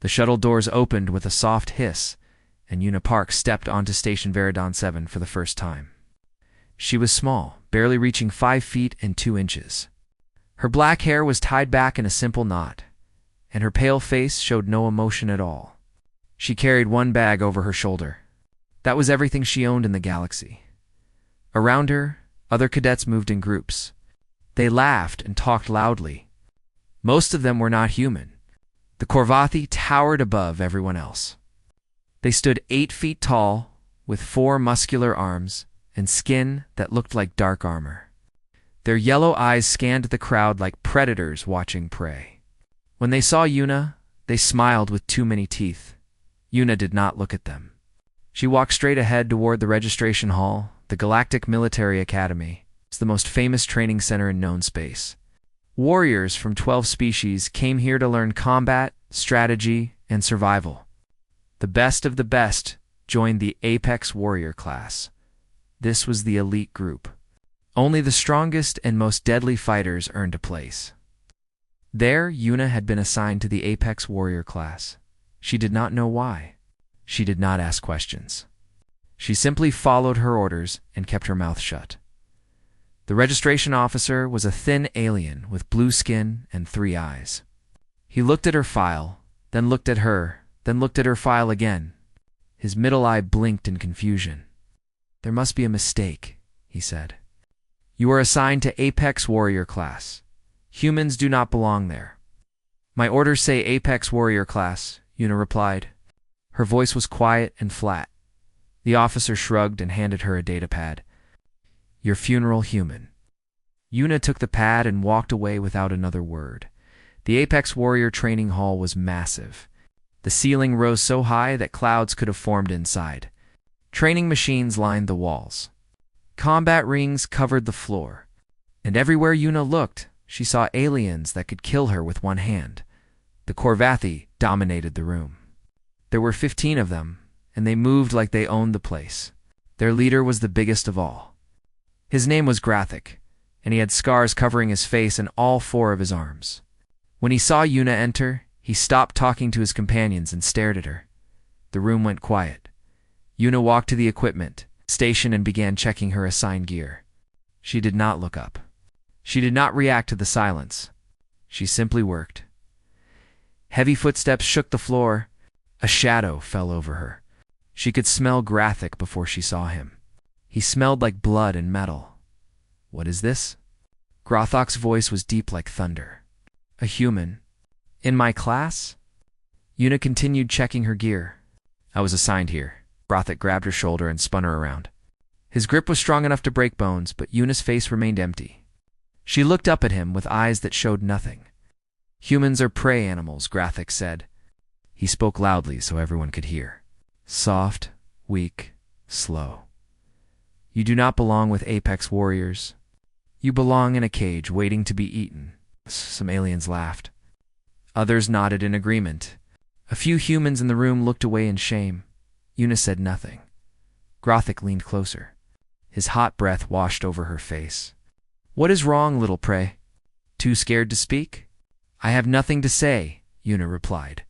The shuttle doors opened with a soft hiss, and Una Park stepped onto Station Veridon 7 for the first time. She was small, barely reaching 5 feet and 2 inches. Her black hair was tied back in a simple knot, and her pale face showed no emotion at all. She carried one bag over her shoulder. That was everything she owned in the galaxy. Around her, other cadets moved in groups. They laughed and talked loudly. Most of them were not human. The Corvathi towered above everyone else. They stood 8 feet tall, with 4 muscular arms and skin that looked like dark armor. Their yellow eyes scanned the crowd like predators watching prey. When they saw Una, they smiled with too many teeth. Una did not look at them. She walked straight ahead toward the registration hall, the Galactic Military Academy. It's the most famous training center in known space. Warriors from 12 species came here to learn combat, strategy, and survival. The best of the best joined the Apex Warrior class. This was the elite group. Only the strongest and most deadly fighters earned a place. There, Una had been assigned to the Apex Warrior class. She did not know why. She did not ask questions. She simply followed her orders and kept her mouth shut. The registration officer was a thin alien with blue skin and 3 eyes. He looked at her file, then looked at her, then looked at her file again. His middle eye blinked in confusion. "There must be a mistake," he said. "You are assigned to Apex Warrior class. Humans do not belong there." "My orders say Apex Warrior class," Una replied. Her voice was quiet and flat. The officer shrugged and handed her a datapad. "Your funeral human." Una took the pad and walked away without another word. The Apex Warrior training hall was massive. The ceiling rose so high that clouds could have formed inside. Training machines lined the walls. Combat rings covered the floor. And everywhere Una looked, she saw aliens that could kill her with one hand. The Corvathi dominated the room. There were 15 of them, and they moved like they owned the place. Their leader was the biggest of all. His name was Graphic, and he had scars covering his face and all 4 of his arms. When he saw Una enter, he stopped talking to his companions and stared at her. The room went quiet. Una walked to the equipment station and began checking her assigned gear. She did not look up. She did not react to the silence. She simply worked. Heavy footsteps shook the floor. A shadow fell over her. She could smell Graphic before she saw him. He smelled like blood and metal. "What is this?" Grothok's voice was deep like thunder. "A human. In my class?" Una continued checking her gear. "I was assigned here." Grothok grabbed her shoulder and spun her around. His grip was strong enough to break bones, but Una's face remained empty. She looked up at him with eyes that showed nothing. "Humans are prey animals," Grothok said. He spoke loudly so everyone could hear. Soft, weak, slow. "You do not belong with Apex Warriors. You belong in a cage waiting to be eaten." Some aliens laughed. Others nodded in agreement. A few humans in the room looked away in shame. Una said nothing. Grothok leaned closer. His hot breath washed over her face. "What is wrong, little prey? Too scared to speak?" "I have nothing to say," Una replied.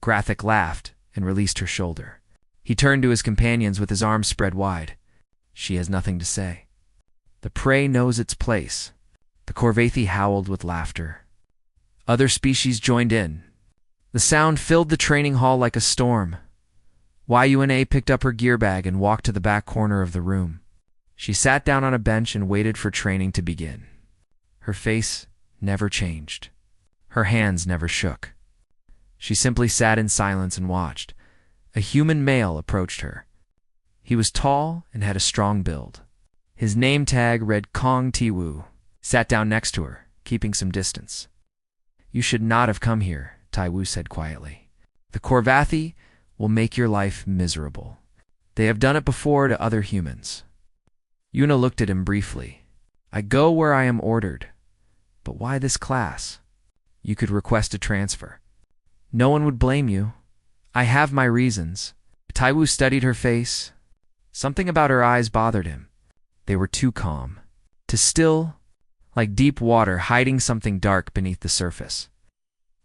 Grothok laughed and released her shoulder. He turned to his companions with his arms spread wide. "She has nothing to say." "The prey knows its place." The Corvathi howled with laughter. Other species joined in. The sound filled the training hall like a storm. Una picked up her gear bag and walked to the back corner of the room. She sat down on a bench and waited for training to begin. Her face never changed. Her hands never shook. She simply sat in silence and watched. A human male approached her. He was tall and had a strong build. His name tag read Kong Tiwu. Sat down next to her, keeping some distance. "You should not have come here," Taiwu said quietly. "The Corvathi will make your life miserable. They have done it before to other humans." Una looked at him briefly. "I go where I am ordered. But why this class? You could request a transfer. No one would blame you. I have my reasons." Taiwu studied her face. Something about her eyes bothered him. They were too calm. Too still, like deep water hiding something dark beneath the surface.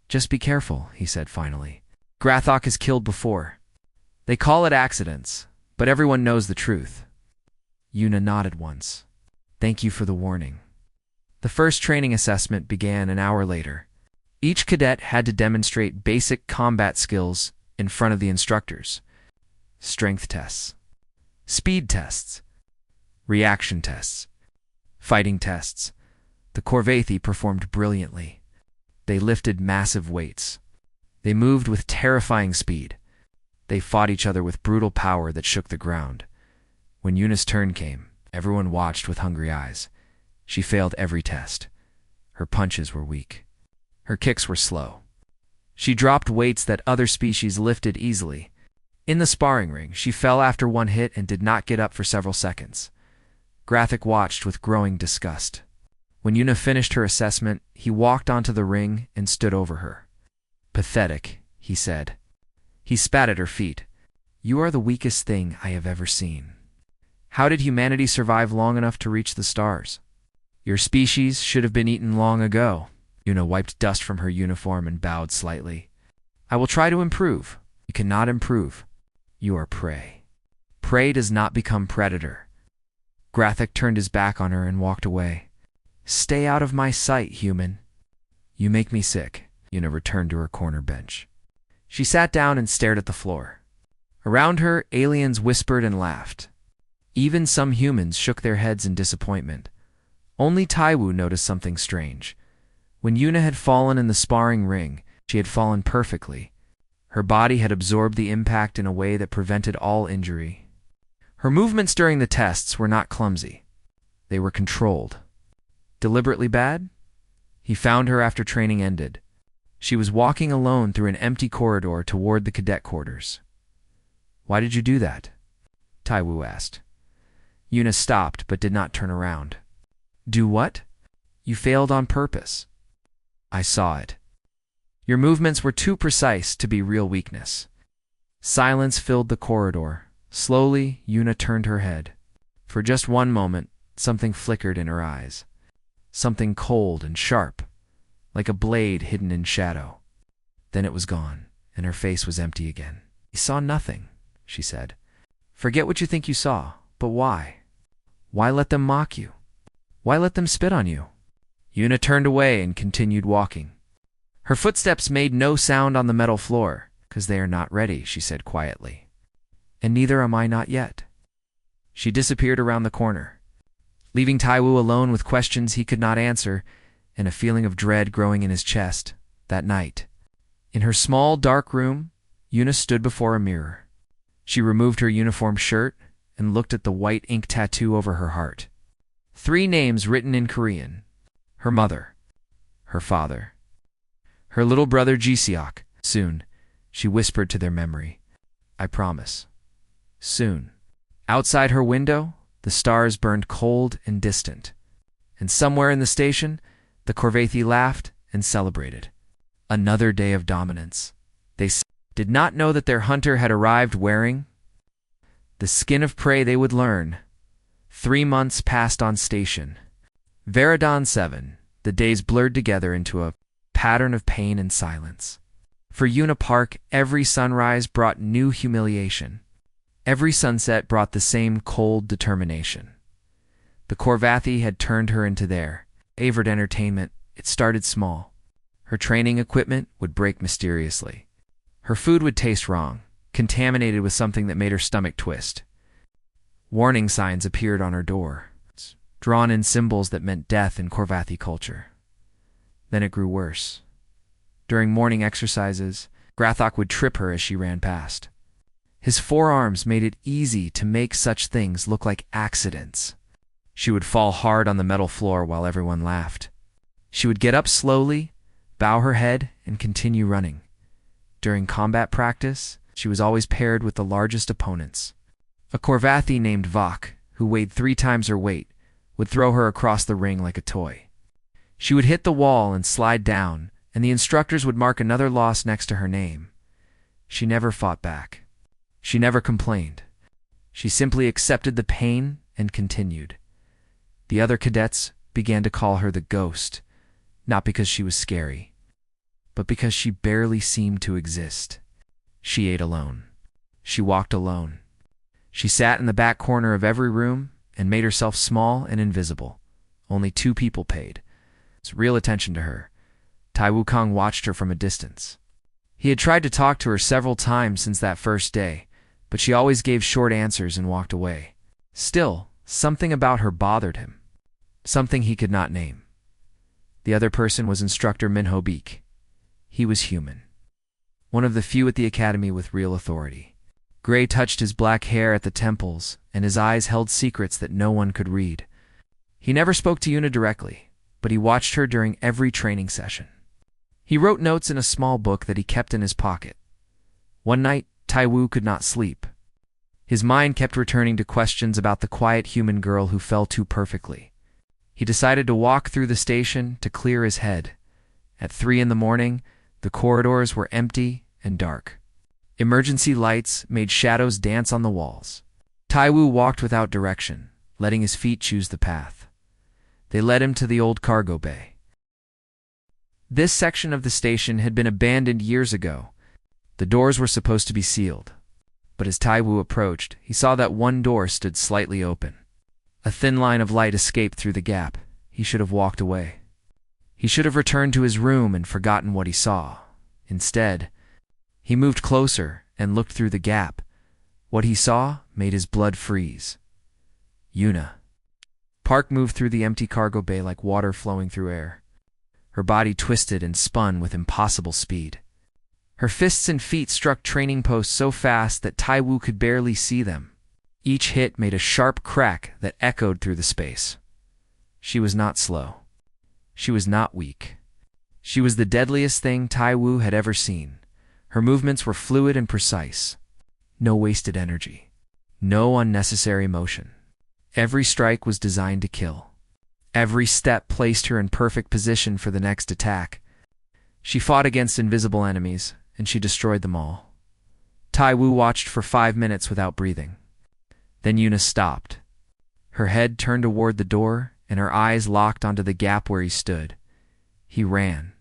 "Just be careful," he said finally. Grathok has killed before. They call it accidents, but everyone knows the truth. Yuna nodded once. Thank you for the warning. The first training assessment began an hour later. Each cadet had to demonstrate basic combat skills in front of the instructors. Strength tests, speed tests, reaction tests, fighting tests. The Corvathi performed brilliantly. They lifted massive weights. They moved with terrifying speed. They fought each other with brutal power that shook the ground. When Yuna's turn came, everyone watched with hungry eyes. She failed every test. Her punches were weak. Her kicks were slow. She dropped weights that other species lifted easily. In the sparring ring, she fell after one hit and did not get up for several seconds. Grathok watched with growing disgust. When Yuna finished her assessment, he walked onto the ring and stood over her. Pathetic, he said. He spat at her feet. You are the weakest thing I have ever seen. How did humanity survive long enough to reach the stars? Your species should have been eaten long ago. Yuna wiped dust from her uniform and bowed slightly. I will try to improve. You cannot improve. You are prey. Prey does not become predator. Grathok turned his back on her and walked away. Stay out of my sight, human. You make me sick. Yuna returned to her corner bench. She sat down and stared at the floor. Around her, aliens whispered and laughed. Even some humans shook their heads in disappointment. Only Taiwu noticed something strange. When Yuna had fallen in the sparring ring, she had fallen perfectly. Her body had absorbed the impact in a way that prevented all injury. Her movements during the tests were not clumsy. They were controlled. Deliberately bad? He found her after training ended. She was walking alone through an empty corridor toward the cadet quarters. Why did you do that? Taiwu asked. Yuna stopped but did not turn around. Do what? You failed on purpose. I saw it. Your movements were too precise to be real weakness. Silence filled the corridor. Slowly, Yuna turned her head. For just one moment, something flickered in her eyes. Something cold and sharp, like a blade hidden in shadow. Then it was gone, and her face was empty again. You saw nothing, she said. Forget what you think you saw, but why? Why let them mock you? Why let them spit on you? Yuna turned away and continued walking. Her footsteps made no sound on the metal floor, because they are not ready, she said quietly. And neither am I not yet. She disappeared around the corner, leaving Taiwu alone with questions he could not answer and a feeling of dread growing in his chest. That night, in her small, dark room, Yuna stood before a mirror. She removed her uniform shirt and looked at the white ink tattoo over her heart. 3 names written in Korean. Her mother, her father, her little brother Jiseok. Soon, she whispered to their memory. I promise. Soon. Outside her window, the stars burned cold and distant. And somewhere in the station, the Corvathi laughed and celebrated. Another day of dominance. They did not know that their hunter had arrived wearing the skin of prey they would learn. 3 months passed on station. Veridon 7, the days blurred together into a pattern of pain and silence. For Yuna Park, every sunrise brought new humiliation. Every sunset brought the same cold determination. The Corvathi had turned her into their favored entertainment. It started small. Her training equipment would break mysteriously. Her food would taste wrong, contaminated with something that made her stomach twist. Warning signs appeared on her door, drawn in symbols that meant death in Corvathi culture. Then it grew worse. During morning exercises, Grathok would trip her as she ran past. His forearms made it easy to make such things look like accidents. She would fall hard on the metal floor while everyone laughed. She would get up slowly, bow her head, and continue running. During combat practice, she was always paired with the largest opponents. A Corvathi named Vok, who weighed 3 times her weight, would throw her across the ring like a toy. She would hit the wall and slide down, and the instructors would mark another loss next to her name. She never fought back. She never complained. She simply accepted the pain and continued. The other cadets began to call her the ghost, not because she was scary, but because she barely seemed to exist. She ate alone. She walked alone. She sat in the back corner of every room and made herself small and invisible. Only 2 people paid real attention to her. Tai Wukong watched her from a distance. He had tried to talk to her several times since that first day, but she always gave short answers and walked away. Still, something about her bothered him. Something he could not name. The other person was Instructor Minho Beek. He was human. One of the few at the academy with real authority. Gray touched his black hair at the temples, and his eyes held secrets that no one could read. He never spoke to Yuna directly, but he watched her during every training session. He wrote notes in a small book that he kept in his pocket. One night, Tai Wu could not sleep. His mind kept returning to questions about the quiet human girl who fell too perfectly. He decided to walk through the station to clear his head. At 3 in the morning, the corridors were empty and dark. Emergency lights made shadows dance on the walls. Tai Wu walked without direction, letting his feet choose the path. They led him to the old cargo bay. This section of the station had been abandoned years ago. The doors were supposed to be sealed. But as Tai Wu approached, he saw that one door stood slightly open. A thin line of light escaped through the gap. He should have walked away. He should have returned to his room and forgotten what he saw. Instead, he moved closer and looked through the gap. What he saw made his blood freeze. Yuna. Park moved through the empty cargo bay like water flowing through air. Her body twisted and spun with impossible speed. Her fists and feet struck training posts so fast that Tai Wu could barely see them. Each hit made a sharp crack that echoed through the space. She was not slow. She was not weak. She was the deadliest thing Tai Wu had ever seen. Her movements were fluid and precise. No wasted energy. No unnecessary motion. Every strike was designed to kill. Every step placed her in perfect position for the next attack. She fought against invisible enemies, and she destroyed them all. Tai Wu watched for 5 minutes without breathing. Then Yuna stopped. Her head turned toward the door, and her eyes locked onto the gap where he stood. He ran.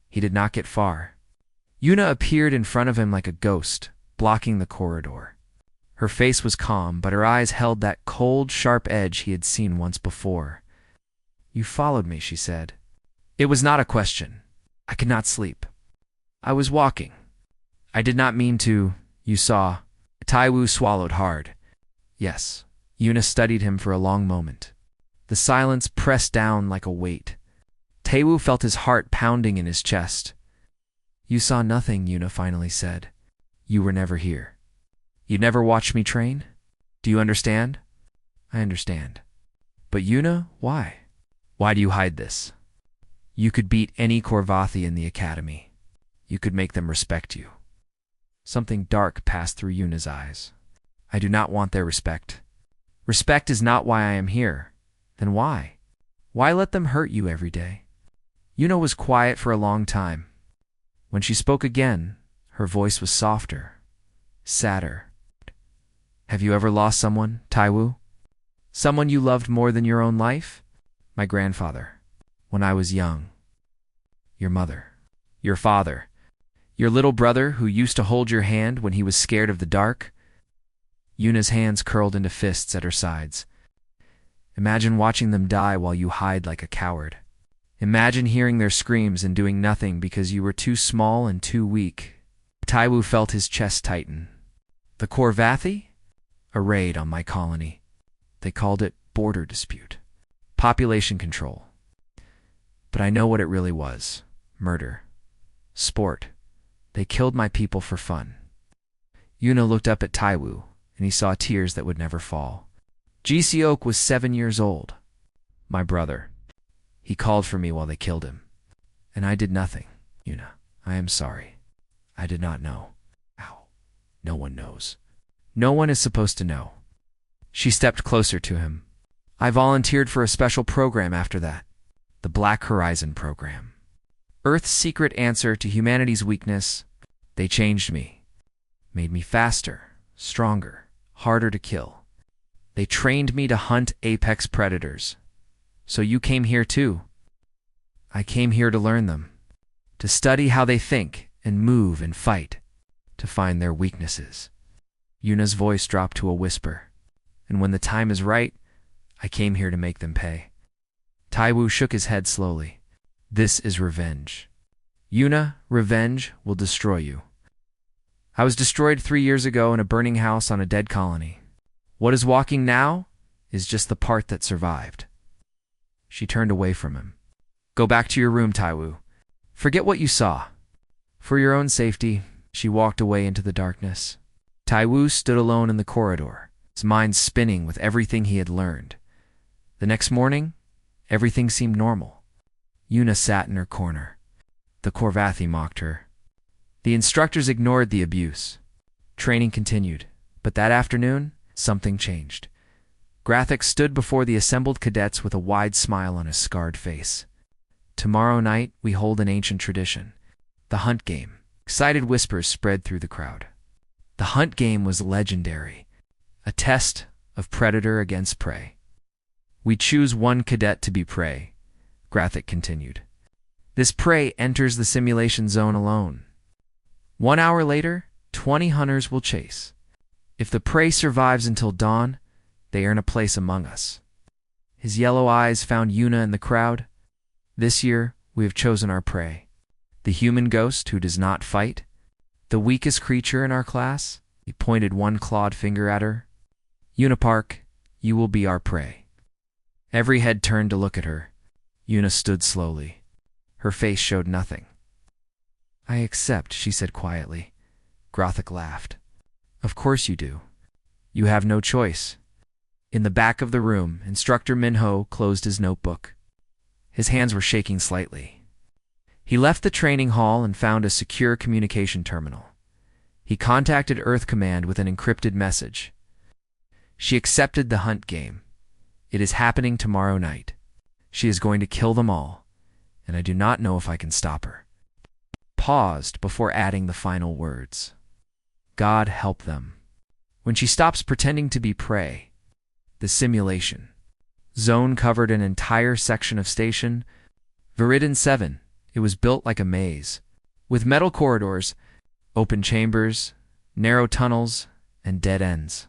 He did not get far. Yuna appeared in front of him like a ghost, blocking the corridor. Her face was calm, but her eyes held that cold, sharp edge he had seen once before. "You followed me," she said. It was not a question. I could not sleep. I was walking. I did not mean to. You saw. Tai Wu swallowed hard. Yes. Yuna studied him for a long moment. The silence pressed down like a weight. Tai Wu felt his heart pounding in his chest. "You saw nothing," Yuna finally said. "You were never here. You never watched me train? Do you understand?" "I understand." "But Yuna, why? Why do you hide this? You could beat any Korvathi in the academy. You could make them respect you." Something dark passed through Yuna's eyes. "I do not want their respect. Respect is not why I am here. Then why? Why let them hurt you every day?" Yuna was quiet for a long time. When she spoke again, her voice was softer, sadder. "Have you ever lost someone, Tai Wu? Someone you loved more than your own life?" "My grandfather, when I was young." "Your mother." "Your father." "Your little brother who used to hold your hand when he was scared of the dark?" Yuna's hands curled into fists at her sides. "Imagine watching them die while you hide like a coward. Imagine hearing their screams and doing nothing because you were too small and too weak." Tai Wu felt his chest tighten. "The Korvathi? A raid on my colony. They called it border dispute. Population control. But I know what it really was. Murder. Sport. They killed my people for fun." Yuna looked up at Tai Wu, and he saw tears that would never fall. G.C. Oak was 7 years old. "My brother. He called for me while they killed him. And I did nothing, Yuna. I am sorry. I did not know." "Ow. No one knows. No one is supposed to know." She stepped closer to him. "I volunteered for a special program after that. The Black Horizon program. Earth's secret answer to humanity's weakness. They changed me. Made me faster, stronger, harder to kill. They trained me to hunt apex predators. So you came here too." "I came here to learn them. To study how they think and move and fight. to find their weaknesses. Yuna's voice dropped to a whisper. And when the time is right, I came here to make them pay. Taiwu shook his head slowly. This is revenge. Yuna, revenge will destroy you. I was destroyed 3 years ago in a burning house on a dead colony. What is walking now is just the part that survived. She turned away from him. Go back to your room, Taiwu. Forget what you saw. For your own safety, she walked away into the darkness. Taiwu stood alone in the corridor, his mind spinning with everything he had learned. The next morning, everything seemed normal. Yuna sat in her corner. The Korvathi mocked her. The instructors ignored the abuse. Training continued, but that afternoon, something changed. Grathik stood before the assembled cadets with a wide smile on his scarred face. Tomorrow night, we hold an ancient tradition. The hunt game. Excited whispers spread through the crowd. The hunt game was legendary. A test of predator against prey. We choose one cadet to be prey, Grathik continued. This prey enters the simulation zone alone. 1 hour later, 20 hunters will chase. If the prey survives until dawn, they earn a place among us. His yellow eyes found Yuna in the crowd. This year, we have chosen our prey. The human ghost who does not fight. The weakest creature in our class. He pointed one clawed finger at her. Yuna Park, you will be our prey. Every head turned to look at her. Yuna stood slowly. Her face showed nothing. I accept, she said quietly. Grathik laughed. Of course you do. You have no choice. In the back of the room, Instructor Minho closed his notebook. His hands were shaking slightly. He left the training hall and found a secure communication terminal. He contacted Earth Command with an encrypted message. She accepted the hunt game. It is happening tomorrow night. She is going to kill them all, and I do not know if I can stop her. Paused before adding the final words. God help them. When she stops pretending to be prey, the simulation zone covered an entire section of station. Viridin 7, it was built like a maze, with metal corridors, open chambers, narrow tunnels, and dead ends.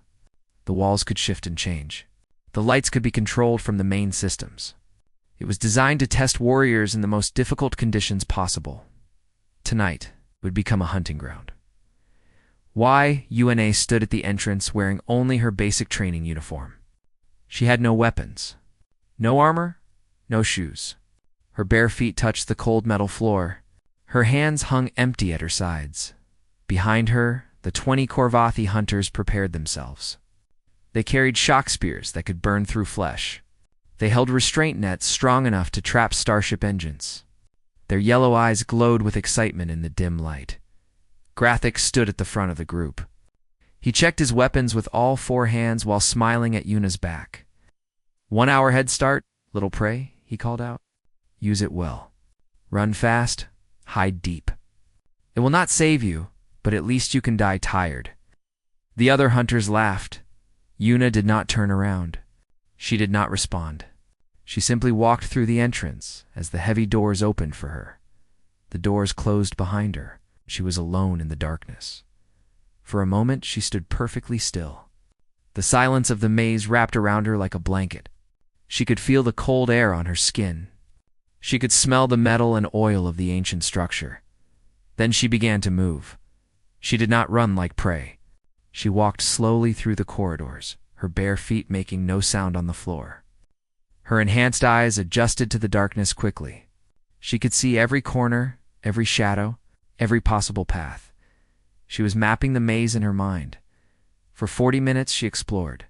The walls could shift and change. The lights could be controlled from the main systems. It was designed to test warriors in the most difficult conditions possible. Tonight would become a hunting ground. Yuna stood at the entrance wearing only her basic training uniform. She had no weapons, no armor, no shoes. Her bare feet touched the cold metal floor. Her hands hung empty at her sides. Behind her, the 20 Korvathi hunters prepared themselves. They carried shock spears that could burn through flesh. They held restraint nets strong enough to trap starship engines. Their yellow eyes glowed with excitement in the dim light. Grathik stood at the front of the group. He checked his weapons with all 4 hands while smiling at Yuna's back. 1 hour head start, little prey, he called out. Use it well. Run fast, hide deep. It will not save you, but at least you can die tired. The other hunters laughed. Yuna did not turn around. She did not respond. She simply walked through the entrance as the heavy doors opened for her. The doors closed behind her. She was alone in the darkness. For a moment, she stood perfectly still. The silence of the maze wrapped around her like a blanket. She could feel the cold air on her skin. She could smell the metal and oil of the ancient structure. Then she began to move. She did not run like prey. She walked slowly through the corridors, her bare feet making no sound on the floor. Her enhanced eyes adjusted to the darkness quickly. She could see every corner, every shadow, every possible path. She was mapping the maze in her mind. For 40 minutes she explored.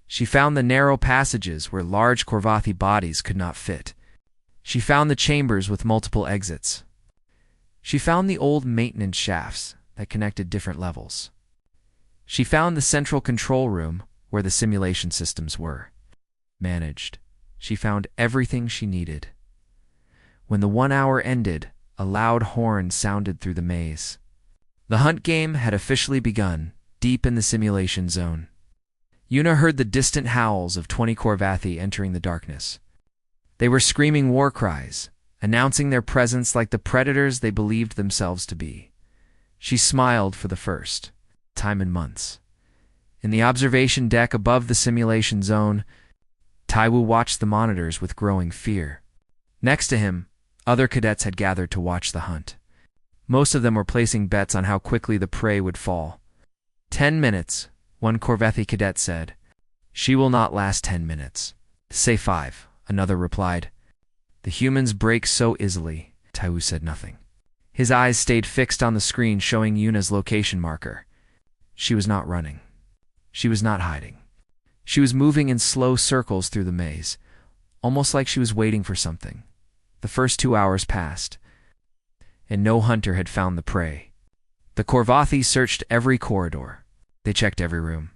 She found the narrow passages where large Korvathi bodies could not fit. She found the chambers with multiple exits. She found the old maintenance shafts that connected different levels. She found the central control room where the simulation systems were managed. She found everything she needed. When the 1 hour ended, a loud horn sounded through the maze. The hunt game had officially begun, deep in the simulation zone. Yuna heard the distant howls of 20 Korvathi entering the darkness. They were screaming war cries, announcing their presence like the predators they believed themselves to be. She smiled for the first time in months. In the observation deck above the simulation zone, Taiwu watched the monitors with growing fear. Next to him, other cadets had gathered to watch the hunt. Most of them were placing bets on how quickly the prey would fall. 10 minutes, one Corvethi cadet said. She will not last 10 minutes. Say 5, another replied. The humans break so easily. Taiwu said nothing. His eyes stayed fixed on the screen showing Yuna's location marker. She was not running. She was not hiding. She was moving in slow circles through the maze, almost like she was waiting for something. The first 2 hours passed, and no hunter had found the prey. The Corvathi searched every corridor. They checked every room.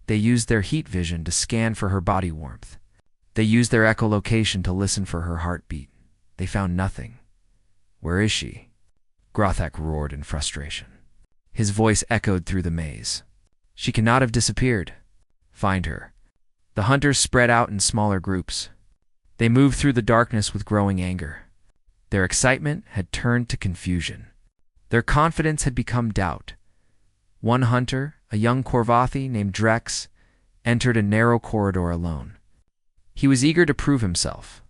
They used their heat vision to scan for her body warmth. They used their echolocation to listen for her heartbeat. They found nothing. Where is she? Grothak roared in frustration. His voice echoed through the maze. She cannot have disappeared. Find her. The hunters spread out in smaller groups. They moved through the darkness with growing anger. Their excitement had turned to confusion. Their confidence had become doubt. One hunter, a young Corvathi named Drex, entered a narrow corridor alone. He was eager to prove himself.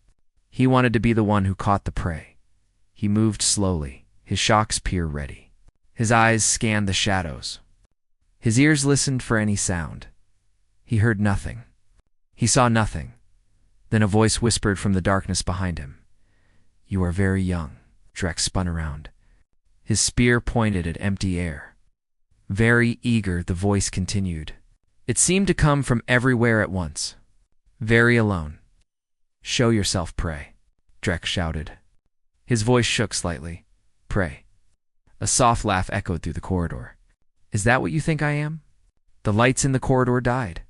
He wanted to be the one who caught the prey. He moved slowly, his shock spear ready. His eyes scanned the shadows. His ears listened for any sound. He heard nothing. He saw nothing. Then a voice whispered from the darkness behind him. You are very young. Drex spun around. His spear pointed at empty air. Very eager, the voice continued. It seemed to come from everywhere at once. Very alone. Show yourself, prey, Drex shouted. His voice shook slightly. Prey. A soft laugh echoed through the corridor. Is that what you think I am? The lights in the corridor died.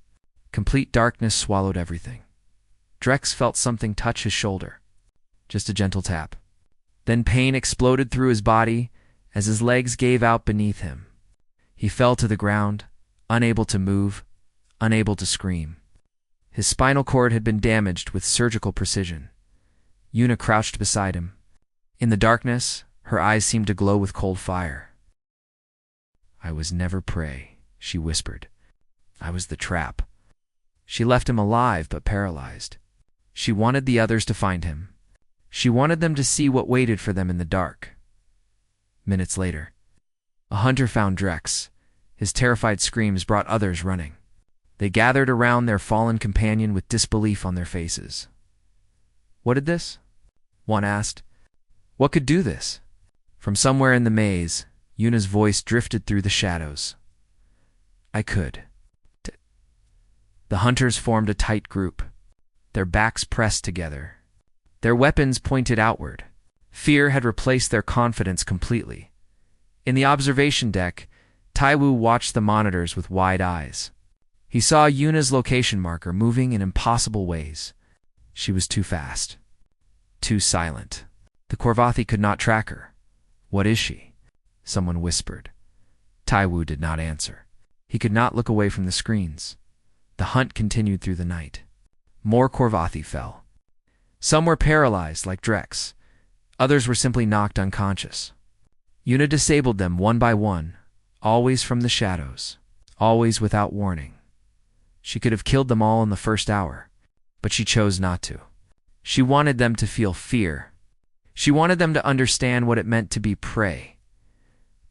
Complete darkness swallowed everything. Drex felt something touch his shoulder. Just a gentle tap. Then pain exploded through his body as his legs gave out beneath him. He fell to the ground, unable to move, unable to scream. His spinal cord had been damaged with surgical precision. Yuna crouched beside him. In the darkness, her eyes seemed to glow with cold fire. I was never prey, she whispered. I was the trap. She left him alive but paralyzed. She wanted the others to find him. She wanted them to see what waited for them in the dark. Minutes later, a hunter found Drex. His terrified screams brought others running. They gathered around their fallen companion with disbelief on their faces. What did this? One asked. What could do this? From somewhere in the maze, Yuna's voice drifted through the shadows. I could. The hunters formed a tight group, their backs pressed together. Their weapons pointed outward. Fear had replaced their confidence completely. In the observation deck, Taiwu watched the monitors with wide eyes. He saw Yuna's location marker moving in impossible ways. She was too fast. Too silent. The Corvathi could not track her. What is she? Someone whispered. Taiwu did not answer. He could not look away from the screens. The hunt continued through the night. More Corvathi fell. Some were paralyzed, like Drex. Others were simply knocked unconscious. Yuna disabled them one by one, always from the shadows, always without warning. She could have killed them all in the first hour, but she chose not to. She wanted them to feel fear. She wanted them to understand what it meant to be prey.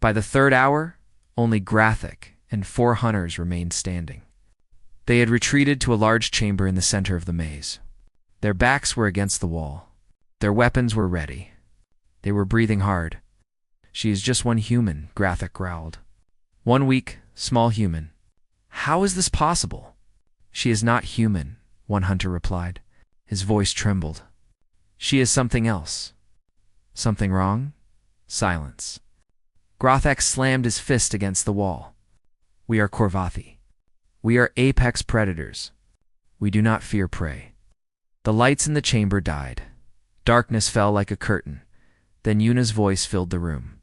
By the third hour, only Graphic and 4 hunters remained standing. They had retreated to a large chamber in the center of the maze. Their backs were against the wall. Their weapons were ready. They were breathing hard. She is just one human, Graphic growled. One weak, small human. How is this possible? She is not human, one hunter replied. His voice trembled. She is something else. Something wrong? Silence. Grothak slammed his fist against the wall. We are Corvathi. We are apex predators. We do not fear prey. The lights in the chamber died. Darkness fell like a curtain. Then Yuna's voice filled the room.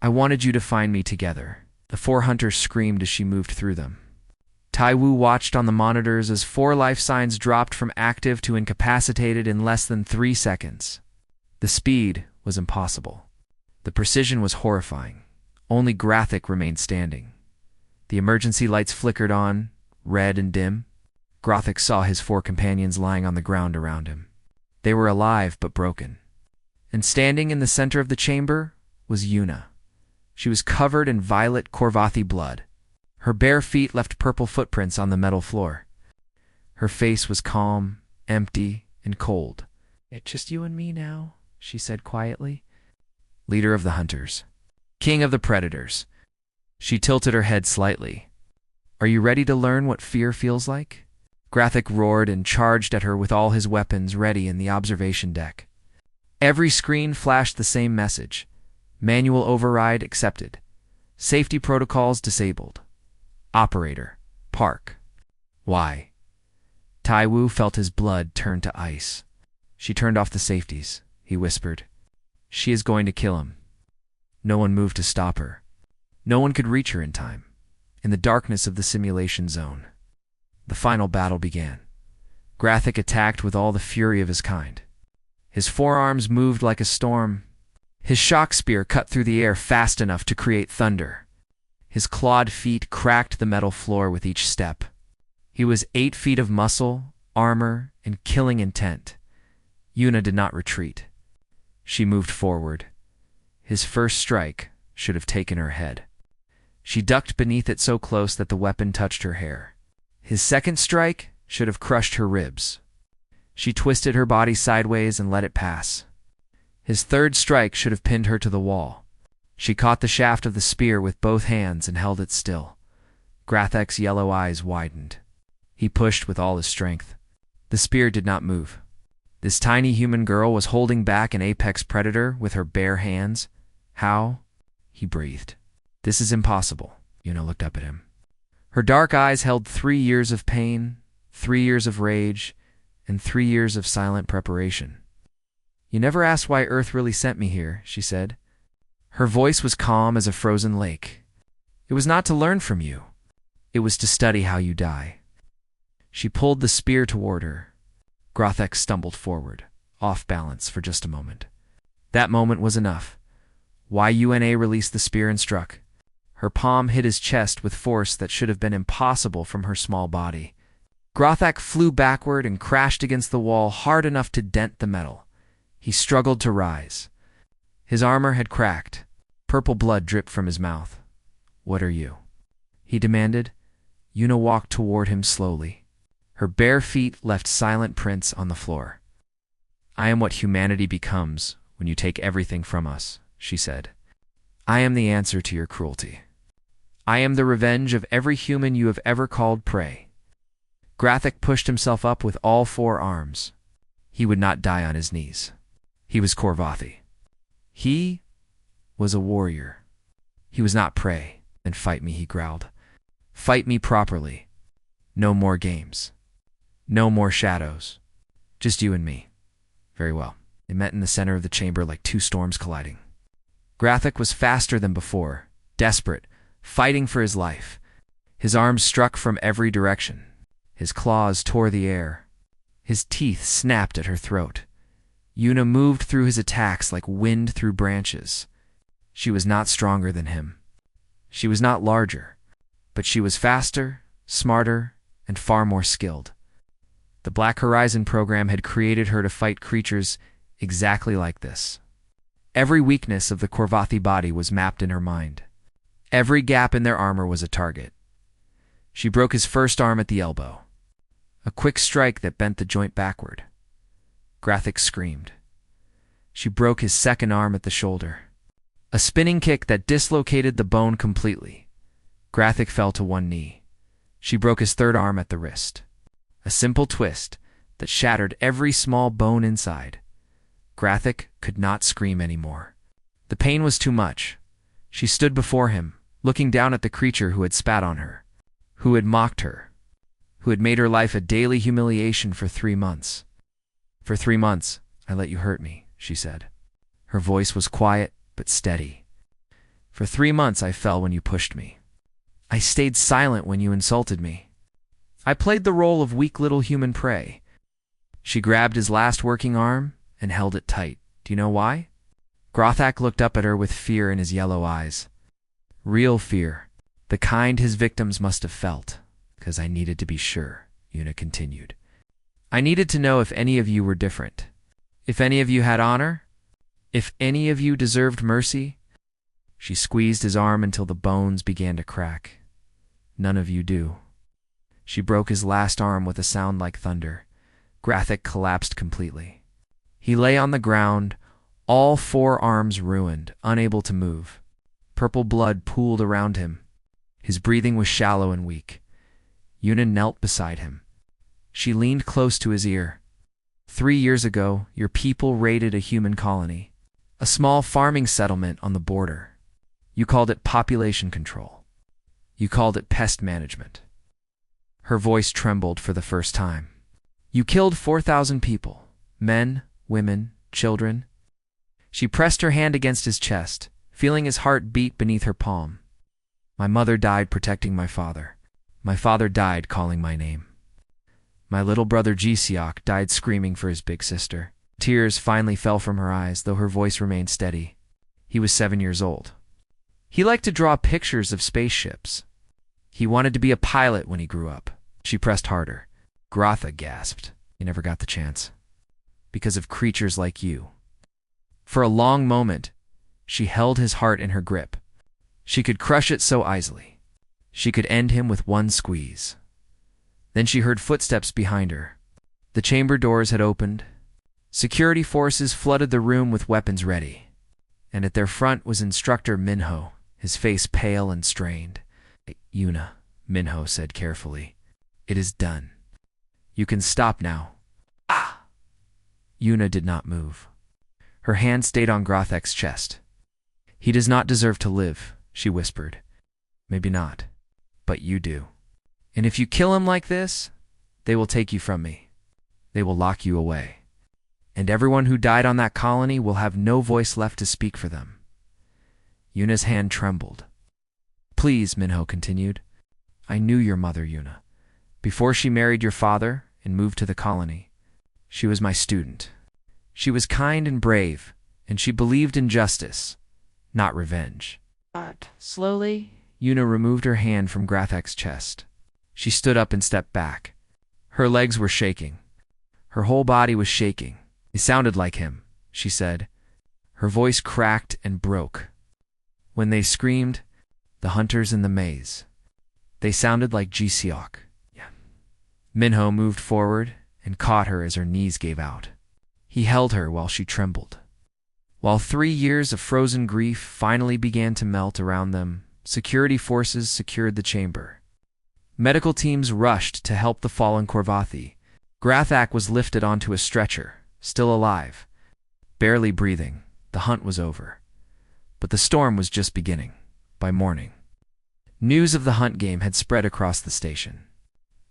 I wanted you to find me together. The 4 hunters screamed as she moved through them. Taiwu watched on the monitors as 4 life signs dropped from active to incapacitated in less than 3 seconds. The speed was impossible. The precision was horrifying. Only Graphic remained standing. The emergency lights flickered on, red and dim. Graphic saw his 4 companions lying on the ground around him. They were alive but broken. And standing in the center of the chamber was Yuna. She was covered in violet Korvathi blood. Her bare feet left purple footprints on the metal floor. Her face was calm, empty, and cold. "It's just you and me now," she said quietly. Leader of the hunters. King of the predators. She tilted her head slightly. "Are you ready to learn what fear feels like?" Graphic roared and charged at her with all his weapons ready in the observation deck. Every screen flashed the same message. Manual override accepted. Safety protocols disabled. Operator, park. Why? Taiwu felt his blood turn to ice. "She turned off the safeties," he whispered. "She is going to kill him." No one moved to stop her. No one could reach her in time. In the darkness of the simulation zone, the final battle began. Graphic attacked with all the fury of his kind. His forearms moved like a storm. His shock spear cut through the air fast enough to create thunder. His clawed feet cracked the metal floor with each step. He was 8 feet of muscle, armor, and killing intent. Yuna did not retreat. She moved forward. His first strike should have taken her head. She ducked beneath it so close that the weapon touched her hair. His second strike should have crushed her ribs. She twisted her body sideways and let it pass. His third strike should have pinned her to the wall. She caught the shaft of the spear with both hands and held it still. Grathek's yellow eyes widened. He pushed with all his strength. The spear did not move. This tiny human girl was holding back an apex predator with her bare hands. "How?" he breathed. "This is impossible." Yuna looked up at him. Her dark eyes held 3 years of pain, 3 years of rage, and 3 years of silent preparation. "You never asked why Earth really sent me here," she said. Her voice was calm as a frozen lake. "It was not to learn from you. It was to study how you die." She pulled the spear toward her. Grathek stumbled forward, off balance for just a moment. That moment was enough. Yuna released the spear and struck. Her palm hit his chest with force that should have been impossible from her small body. Grathek flew backward and crashed against the wall hard enough to dent the metal. He struggled to rise. His armor had cracked. Purple blood dripped from his mouth. "What are you?" he demanded. Yuna walked toward him slowly. Her bare feet left silent prints on the floor. "I am what humanity becomes when you take everything from us," she said. "I am the answer to your cruelty. I am the revenge of every human you have ever called prey." Grathek pushed himself up with all 4 arms. He would not die on his knees. He was Korvathi. He was a warrior. He was not prey. "Then fight me," he growled. "Fight me properly. No more games. No more shadows. Just you and me." "Very well." They met in the center of the chamber like 2 storms colliding. Grathek was faster than before, desperate, fighting for his life. His arms struck from every direction. His claws tore the air. His teeth snapped at her throat. Yuna moved through his attacks like wind through branches. She was not stronger than him. She was not larger, but she was faster, smarter, and far more skilled. The Black Horizon program had created her to fight creatures exactly like this. Every weakness of the Korvathi body was mapped in her mind. Every gap in their armor was a target. She broke his first arm at the elbow. A quick strike that bent the joint backward. Grathek screamed. She broke his second arm at the shoulder. A spinning kick that dislocated the bone completely. Grathek fell to one knee. She broke his third arm at the wrist. A simple twist that shattered every small bone inside. Grathek could not scream anymore. The pain was too much. She stood before him, looking down at the creature who had spat on her, who had mocked her, who had made her life a daily humiliation for 3 months. "For 3 months, I let you hurt me," she said. Her voice was quiet but steady. "For 3 months I fell when you pushed me. I stayed silent when you insulted me. I played the role of weak little human prey." She grabbed his last working arm and held it tight. "Do you know why?" Grathek looked up at her with fear in his yellow eyes. Real fear. The kind his victims must have felt. "'Cause I needed to be sure," Una continued. "I needed to know if any of you were different. If any of you had honor. If any of you deserved mercy." She squeezed his arm until the bones began to crack. "None of you do." She broke his last arm with a sound like thunder. Graphic collapsed completely. He lay on the ground, all 4 arms ruined, unable to move. Purple blood pooled around him. His breathing was shallow and weak. Una knelt beside him. She leaned close to his ear. 3 years ago, your people raided a human colony, a small farming settlement on the border. You called it population control. You called it pest management." Her voice trembled for the first time. "You killed 4,000 people, men, women, children." She pressed her hand against his chest, feeling his heart beat beneath her palm. "My mother died protecting my father. My father died calling my name. My little brother Gisiok died screaming for his big sister." Tears finally fell from her eyes, though her voice remained steady. He was 7 years old. He liked to draw pictures of spaceships. He wanted to be a pilot when he grew up. She pressed harder. Grotha gasped. "You never got the chance. Because of creatures like you." For a long moment, she held his heart in her grip. She could crush it so easily. She could end him with one squeeze. Then she heard footsteps behind her. The chamber doors had opened. Security forces flooded the room with weapons ready. And at their front was Instructor Minho, his face pale and strained. "Una," Minho said carefully, "it is done. You can stop now." "Ah!" Una did not move. Her hand stayed on Grothek's chest. "He does not deserve to live," she whispered. "Maybe not, but you do. And if you kill him like this, they will take you from me. They will lock you away. And everyone who died on that colony will have no voice left to speak for them." Una's hand trembled. "Please," Minho continued. "I knew your mother, Una. Before she married your father and moved to the colony, she was my student. She was kind and brave, and she believed in justice, not revenge." But slowly, Una removed her hand from Grathek's chest. She stood up and stepped back. Her legs were shaking. Her whole body was shaking. "It sounded like him," she said. Her voice cracked and broke. "When they screamed, the hunters in the maze. They sounded like Gisiok." Yeah. Minho moved forward and caught her as her knees gave out. He held her while she trembled. While 3 years of frozen grief finally began to melt around them, security forces secured the chamber. Medical teams rushed to help the fallen Korvathi. Grathak was lifted onto a stretcher, still alive. Barely breathing, the hunt was over. But the storm was just beginning. By morning, news of the hunt game had spread across the station.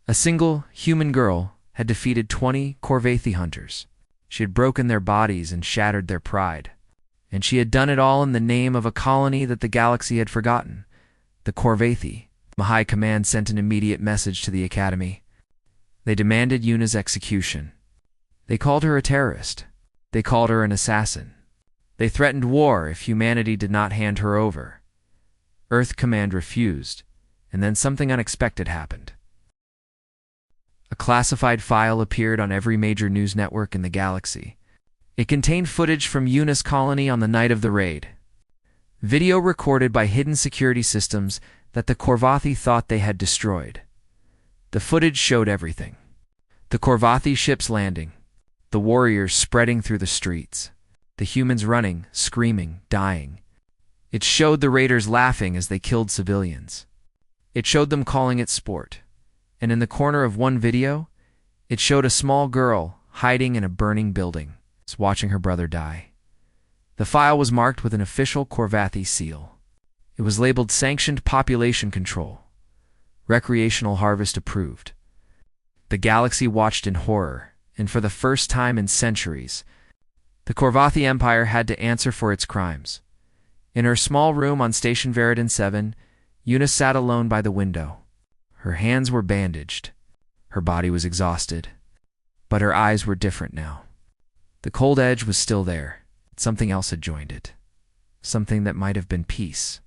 A single human girl had defeated 20 Korvathi hunters. She had broken their bodies and shattered their pride. And she had done it all in the name of a colony that the galaxy had forgotten, the Korvathi. The High Command sent an immediate message to the Academy. They demanded Una's execution. They called her a terrorist. They called her an assassin. They threatened war if humanity did not hand her over. Earth Command refused, and then something unexpected happened. A classified file appeared on every major news network in the galaxy. It contained footage from Una's colony on the night of the raid. Video recorded by hidden security systems that the Korvathi thought they had destroyed. The footage showed everything. The Korvathi ships landing, the warriors spreading through the streets, the humans running, screaming, dying. It showed the raiders laughing as they killed civilians. It showed them calling it sport. And in the corner of one video, it showed a small girl hiding in a burning building, watching her brother die. The file was marked with an official Korvathi seal. It was labeled Sanctioned Population Control. Recreational Harvest Approved. The galaxy watched in horror, and for the first time in centuries, the Korvathi Empire had to answer for its crimes. In her small room on Station Veridon 7, Una sat alone by the window. Her hands were bandaged. Her body was exhausted. But her eyes were different now. The cold edge was still there. Something else had joined it. Something that might have been peace.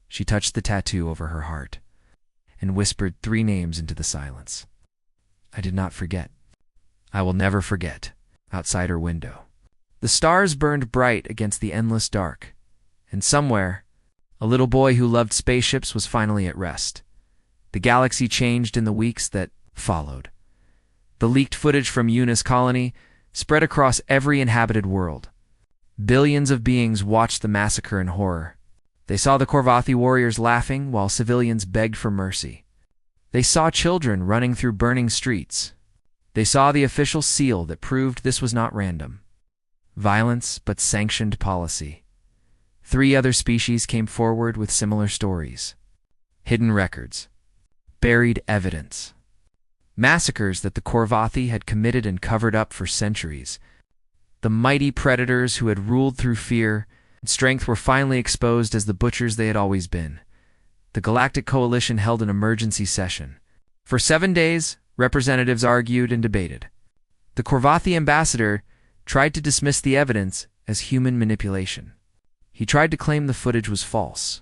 She touched the tattoo over her heart and whispered 3 names into the silence. I did not forget. I will never forget. Outside her window, the stars burned bright against the endless dark, and somewhere, a little boy who loved spaceships was finally at rest. The galaxy changed in the weeks that followed. The leaked footage from Eunice colony spread across every inhabited world. Billions of beings watched the massacre in horror. They saw the Corvathi warriors laughing while civilians begged for mercy. They saw children running through burning streets. They saw the official seal that proved this was not random violence, but sanctioned policy. 3 other species came forward with similar stories. Hidden records. Buried evidence. Massacres that the Corvathi had committed and covered up for centuries. The mighty predators who had ruled through fear and strength were finally exposed as the butchers they had always been. The Galactic Coalition held an emergency session. For 7 days, representatives argued and debated. The Corvathi ambassador tried to dismiss the evidence as human manipulation. He tried to claim the footage was false.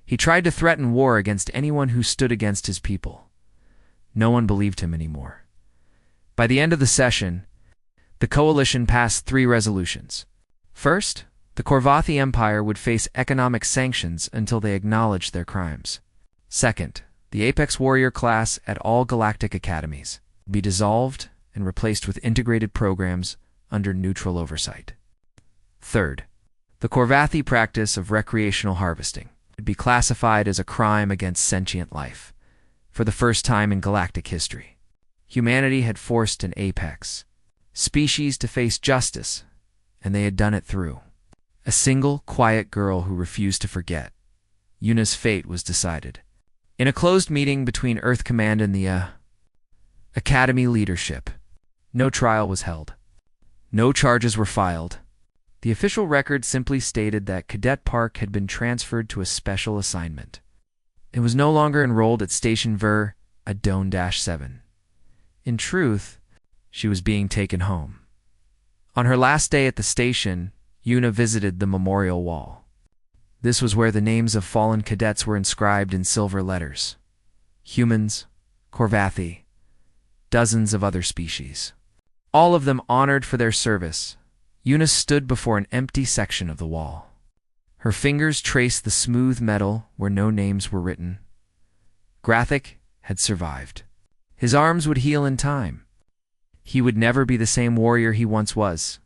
He tried to threaten war against anyone who stood against his people. No one believed him anymore. By the end of the session, the coalition passed 3 resolutions. First, the Corvathi Empire would face economic sanctions until they acknowledged their crimes. Second, the Apex Warrior class at all galactic academies would be dissolved and replaced with integrated programs under neutral oversight. Third, the Corvathi practice of recreational harvesting would be classified as a crime against sentient life. For the first time in galactic history, humanity had forced an apex species to face justice, and they had done it through a single, quiet girl who refused to forget. Yuna's fate was decided. In a closed meeting between Earth Command and the Academy leadership, no trial was held. No charges were filed. The official record simply stated that Cadet Park had been transferred to a special assignment. It was no longer enrolled at Station Ver Adone-7. In truth, she was being taken home. On her last day at the station, Yuna visited the memorial wall. This was where the names of fallen cadets were inscribed in silver letters. Humans, Corvathi, dozens of other species. All of them honored for their service. Yuna stood before an empty section of the wall. Her fingers traced the smooth metal where no names were written. Graphic had survived. His arms would heal in time. He would never be the same warrior he once was,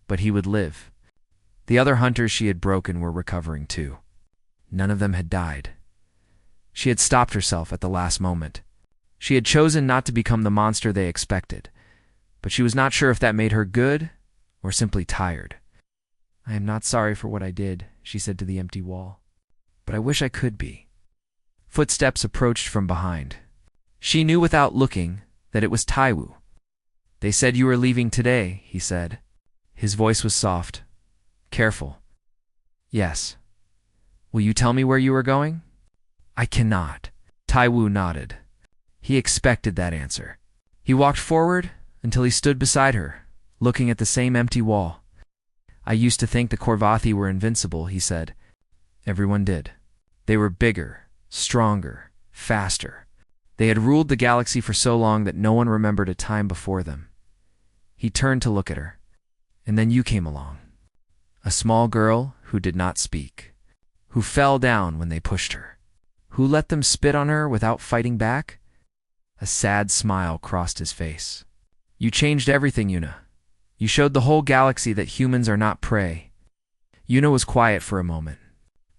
but he would live. The other hunters she had broken were recovering too. None of them had died. She had stopped herself at the last moment. She had chosen not to become the monster they expected, but she was not sure if that made her good or simply tired. I am not sorry for what I did, she said to the empty wall, but I wish I could be. Footsteps approached from behind. She knew without looking that it was Taiwu. They said you were leaving today, he said. His voice was soft. Careful. Yes. Will you tell me where you are going? I cannot. Taiwu nodded. He expected that answer. He walked forward until he stood beside her, looking at the same empty wall. I used to think the Corvathi were invincible, he said. Everyone did. They were bigger, stronger, faster. They had ruled the galaxy for so long that no one remembered a time before them. He turned to look at her, and then you came along. A small girl who did not speak, who fell down when they pushed her, who let them spit on her without fighting back. A sad smile crossed his face. You changed everything, Yuna. You showed the whole galaxy that humans are not prey. Yuna was quiet for a moment.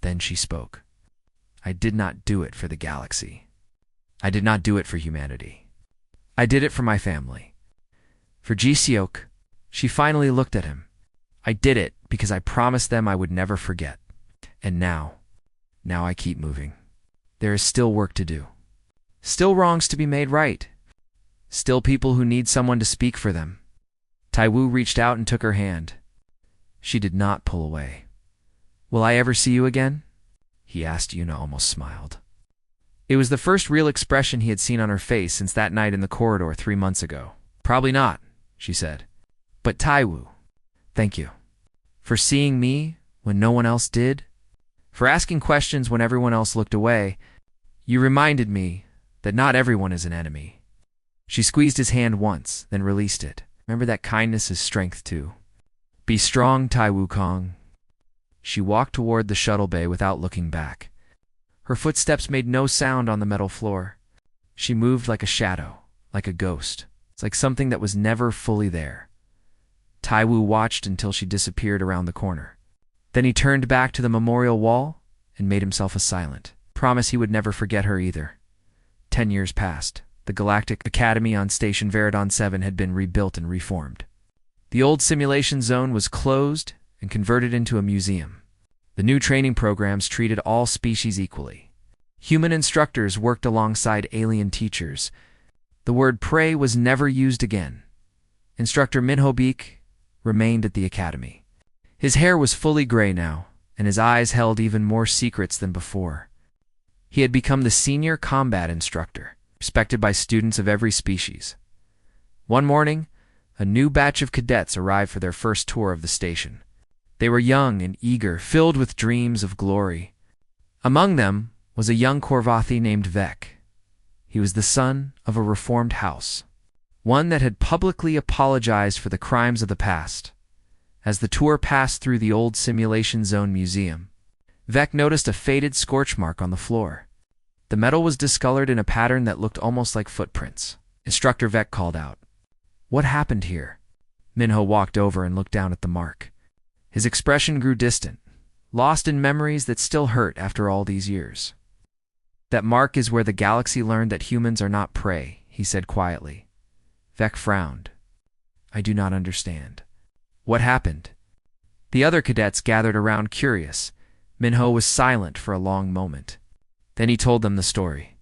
Then she spoke. I did not do it for the galaxy. I did not do it for humanity. I did it for my family. For Jiseok, she finally looked at him. I did it because I promised them I would never forget. And now I keep moving. There is still work to do. Still wrongs to be made right. Still people who need someone to speak for them. Taiwu reached out and took her hand. She did not pull away. Will I ever see you again? He asked. Yuna almost smiled. It was the first real expression he had seen on her face since that night in the corridor 3 months ago. Probably not, she said. But Taiwu, thank you. For seeing me when no one else did. for asking questions when everyone else looked away. You reminded me that not everyone is an enemy. She squeezed his hand once, then released it. Remember that kindness is strength too. Be strong, Tai Wukong. She walked toward the shuttle bay without looking back. Her footsteps made no sound on the metal floor. She moved like a shadow, like a ghost. It's like something that was never fully there. Tai Wu watched until she disappeared around the corner. Then he turned back to the memorial wall and made himself a silent. Promise he would never forget her either. 10 years passed. The Galactic Academy on Station Veridon 7 had been rebuilt and reformed. The old simulation zone was closed and converted into a museum. The new training programs treated all species equally. Human instructors worked alongside alien teachers. The word prey was never used again. Instructor Minho Beak remained at the academy. His hair was fully gray now, and his eyes held even more secrets than before. He had become the senior combat instructor, respected by students of every species. One morning, a new batch of cadets arrived for their first tour of the station. They were young and eager, filled with dreams of glory. Among them was a young Korvathi named Vek. He was the son of a reformed house, one that had publicly apologized for the crimes of the past. As the tour passed through the old Simulation Zone Museum, Vek noticed a faded scorch mark on the floor. The metal was discolored in a pattern that looked almost like footprints. Instructor Vek called out, "What happened here?" Minho walked over and looked down at the mark. His expression grew distant, lost in memories that still hurt after all these years. "That mark is where the galaxy learned that humans are not prey," he said quietly. Vek frowned. "I do not understand. What happened?" The other cadets gathered around curious. Minho was silent for a long moment. Then he told them the story.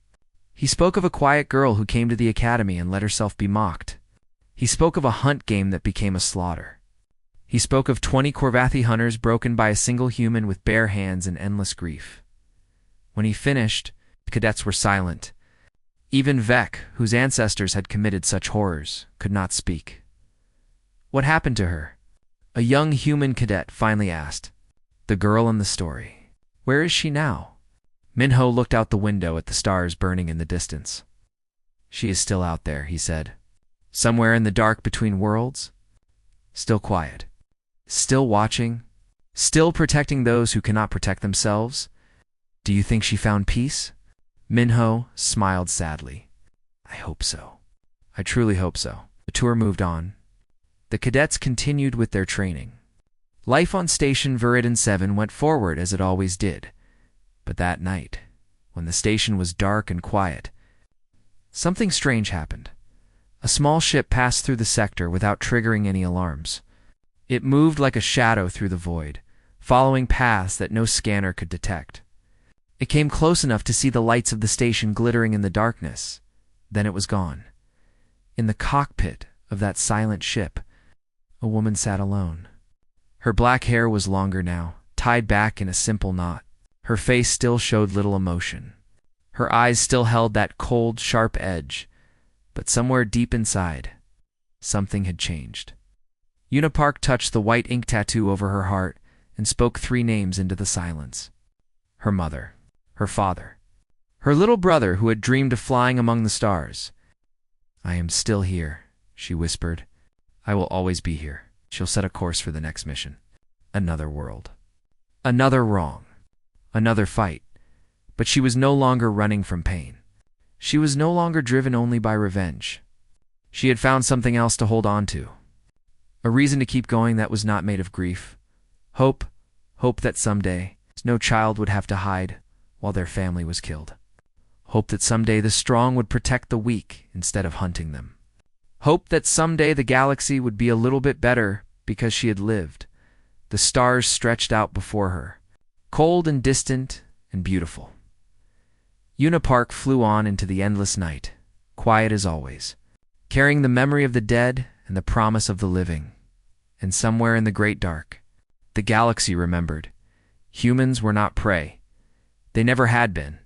He spoke of a quiet girl who came to the academy and let herself be mocked. He spoke of a hunt game that became a slaughter. He spoke of 20 Korvathi hunters broken by a single human with bare hands and endless grief. When he finished, the cadets were silent. Even Vek, whose ancestors had committed such horrors, could not speak. "What happened to her?" A young human cadet finally asked. "The girl in the story. Where is she now?" Minho looked out the window at the stars burning in the distance. "She is still out there," he said. "Somewhere in the dark between worlds. Still quiet. Still watching. Still protecting those who cannot protect themselves. Do you think she found peace?" Minho smiled sadly. "I hope so. I truly hope so." The tour moved on. The cadets continued with their training. Life on Station Veridon 7 went forward as it always did. But that night, when the station was dark and quiet, something strange happened. A small ship passed through the sector without triggering any alarms. It moved like a shadow through the void, following paths that no scanner could detect. It came close enough to see the lights of the station glittering in the darkness. Then it was gone. In the cockpit of that silent ship, a woman sat alone. Her black hair was longer now, tied back in a simple knot. Her face still showed little emotion. Her eyes still held that cold, sharp edge. But somewhere deep inside, something had changed. Unipark touched the white ink tattoo over her heart and spoke 3 names into the silence. Her mother, her father, her little brother who had dreamed of flying among the stars. "I am still here," she whispered. "I will always be here." She'll set a course for the next mission. Another world. Another wrong. Another fight. But she was no longer running from pain. She was no longer driven only by revenge. She had found something else to hold on to. A reason to keep going that was not made of grief. Hope. Hope that someday no child would have to hide while their family was killed. Hope that someday the strong would protect the weak instead of hunting them. Hope that someday the galaxy would be a little bit better because she had lived. The stars stretched out before her, cold and distant and beautiful. Unipark flew on into the endless night, quiet as always, carrying the memory of the dead and the promise of the living. And somewhere in the great dark, the galaxy remembered. Humans were not prey. They never had been.